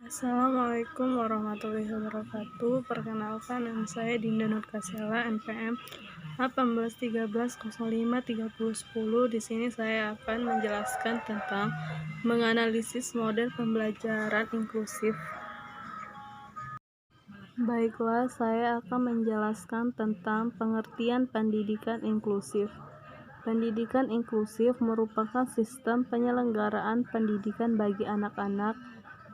Assalamualaikum warahmatullahi wabarakatuh. Perkenalkan, nama saya Dinda Nur Kasela, NPM 1813053010. Di sini saya akan menjelaskan tentang menganalisis model pembelajaran inklusif. Baiklah, saya akan menjelaskan tentang pengertian pendidikan inklusif. Pendidikan inklusif merupakan sistem penyelenggaraan pendidikan bagi anak-anak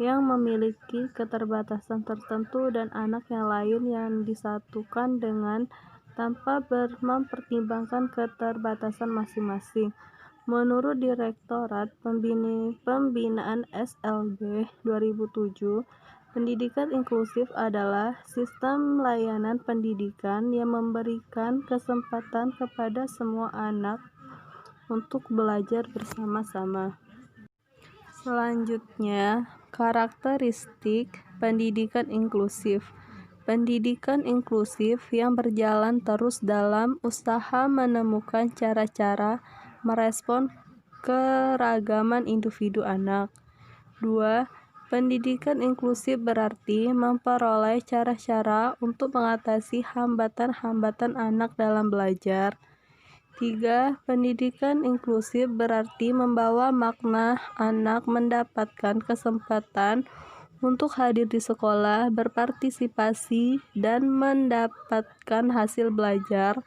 yang memiliki keterbatasan tertentu dan anak yang lain yang disatukan dengan tanpa mempertimbangkan keterbatasan masing-masing. Menurut Direktorat Pembinaan SLB 2007, pendidikan inklusif adalah sistem layanan pendidikan yang memberikan kesempatan kepada semua anak untuk belajar bersama-sama. Selanjutnya, karakteristik pendidikan inklusif. Pendidikan inklusif yang berjalan terus dalam usaha menemukan cara-cara merespon keragaman individu anak. 2. Pendidikan inklusif berarti memperoleh cara-cara untuk mengatasi hambatan-hambatan anak dalam belajar. 3. Pendidikan inklusif berarti membawa makna anak mendapatkan kesempatan untuk hadir di sekolah, berpartisipasi, dan mendapatkan hasil belajar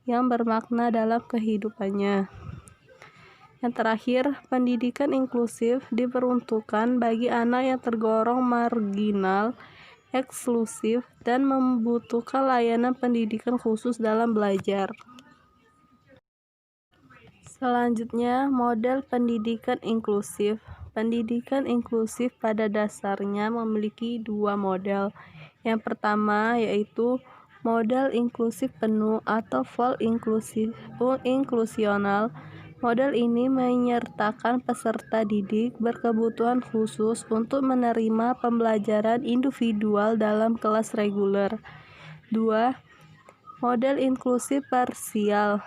yang bermakna dalam kehidupannya. Yang terakhir, pendidikan inklusif diperuntukkan bagi anak yang tergolong marginal, eksklusif, dan membutuhkan layanan pendidikan khusus dalam belajar. Selanjutnya, model pendidikan inklusif. Pendidikan inklusif pada dasarnya memiliki dua model. Yang pertama yaitu model inklusif penuh atau full inklusional. Model ini menyertakan peserta didik berkebutuhan khusus untuk menerima pembelajaran individual dalam kelas reguler. 2. Model inklusif parsial.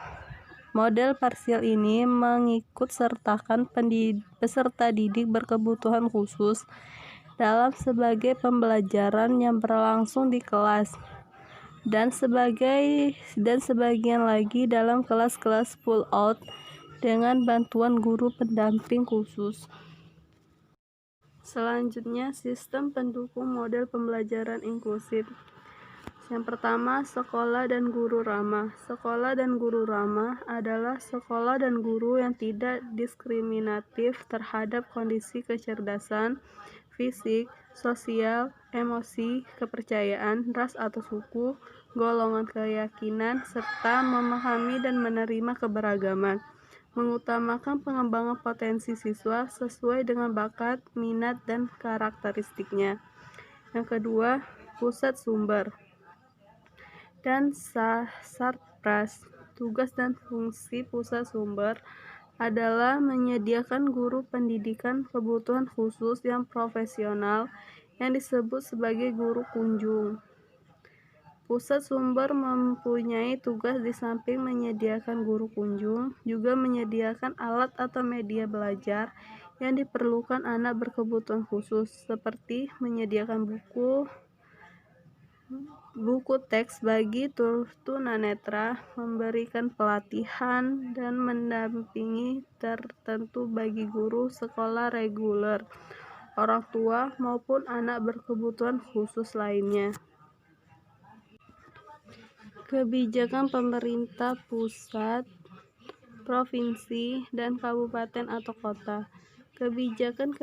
Model parsial ini mengikut sertakan peserta didik berkebutuhan khusus dalam sebagai pembelajaran yang berlangsung di kelas dan sebagian lagi dalam kelas-kelas pull out dengan bantuan guru pendamping khusus. Selanjutnya, sistem pendukung model pembelajaran inklusif. Yang pertama, sekolah dan guru ramah. Sekolah dan guru ramah adalah sekolah dan guru yang tidak diskriminatif terhadap kondisi kecerdasan, fisik, sosial, emosi, kepercayaan, ras atau suku, golongan keyakinan, serta memahami dan menerima keberagaman. Mengutamakan pengembangan potensi siswa sesuai dengan bakat, minat, dan karakteristiknya. Yang kedua, pusat sumber dan Sarpras. Tugas dan fungsi pusat sumber adalah menyediakan guru pendidikan kebutuhan khusus yang profesional yang disebut sebagai guru kunjung. Pusat sumber mempunyai tugas di samping menyediakan guru kunjung, juga menyediakan alat atau media belajar yang diperlukan anak berkebutuhan khusus, seperti menyediakan buku teks bagi tunanetra, memberikan pelatihan dan mendampingi tertentu bagi guru sekolah reguler, orang tua maupun anak berkebutuhan khusus lainnya. Kebijakan pemerintah pusat, provinsi, dan kabupaten atau kota. Kebijakan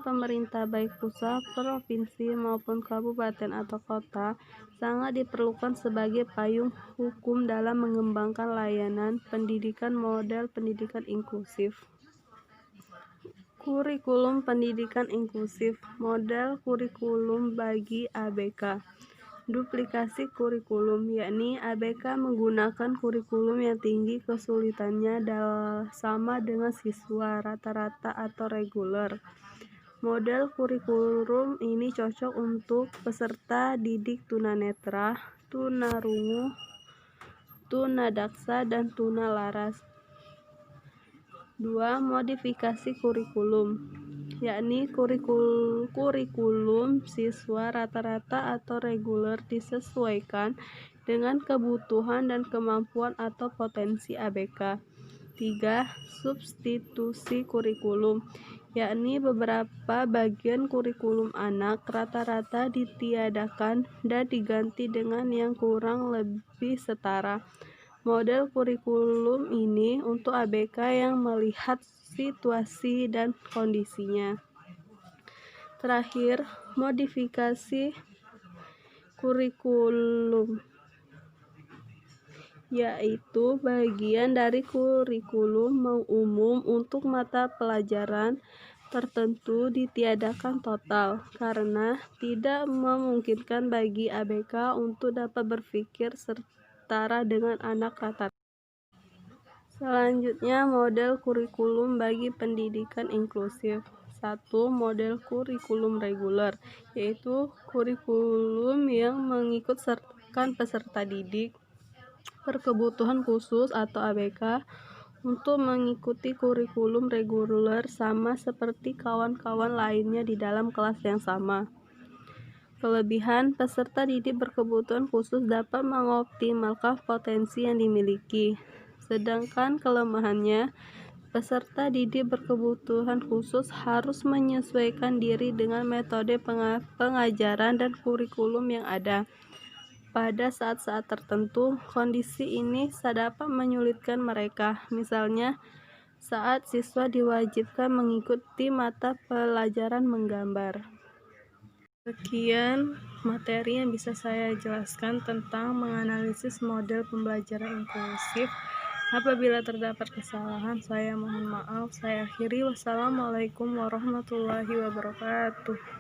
pemerintah baik pusat, provinsi, maupun kabupaten atau kota sangat diperlukan sebagai payung hukum dalam mengembangkan layanan pendidikan model pendidikan inklusif. Kurikulum pendidikan inklusif. Model kurikulum bagi ABK. Duplikasi kurikulum, yakni ABK menggunakan kurikulum yang tinggi kesulitannya sama dengan siswa rata-rata atau reguler. Model kurikulum ini cocok untuk peserta didik tunanetra, tunarungu, tunadaksa, dan tunalaras. 2. Modifikasi kurikulum. yakni kurikulum siswa rata-rata atau reguler disesuaikan dengan kebutuhan dan kemampuan atau potensi ABK. 3. Substitusi kurikulum, yakni beberapa bagian kurikulum anak rata-rata ditiadakan dan diganti dengan yang kurang lebih setara. Model kurikulum ini untuk ABK yang melihat situasi dan kondisinya. Terakhir, modifikasi kurikulum, yaitu bagian dari kurikulum umum untuk mata pelajaran tertentu ditiadakan total karena tidak memungkinkan bagi ABK untuk dapat berpikir setara dengan anak rata. Selanjutnya, model kurikulum bagi pendidikan inklusif. 1. Model kurikulum reguler, yaitu kurikulum yang mengikutsertakan peserta didik berkebutuhan khusus atau ABK untuk mengikuti kurikulum reguler sama seperti kawan-kawan lainnya di dalam kelas yang sama. Kelebihan, peserta didik berkebutuhan khusus dapat mengoptimalkan potensi yang dimiliki. Sedangkan kelemahannya, peserta didik berkebutuhan khusus harus menyesuaikan diri dengan metode pengajaran dan kurikulum yang ada. Pada saat-saat tertentu, kondisi ini dapat menyulitkan mereka, misalnya saat siswa diwajibkan mengikuti mata pelajaran menggambar. Sekian materi yang bisa saya jelaskan tentang menganalisis model pembelajaran inklusif. Apabila terdapat kesalahan, saya mohon maaf. Saya akhiri. Wassalamualaikum warahmatullahi wabarakatuh.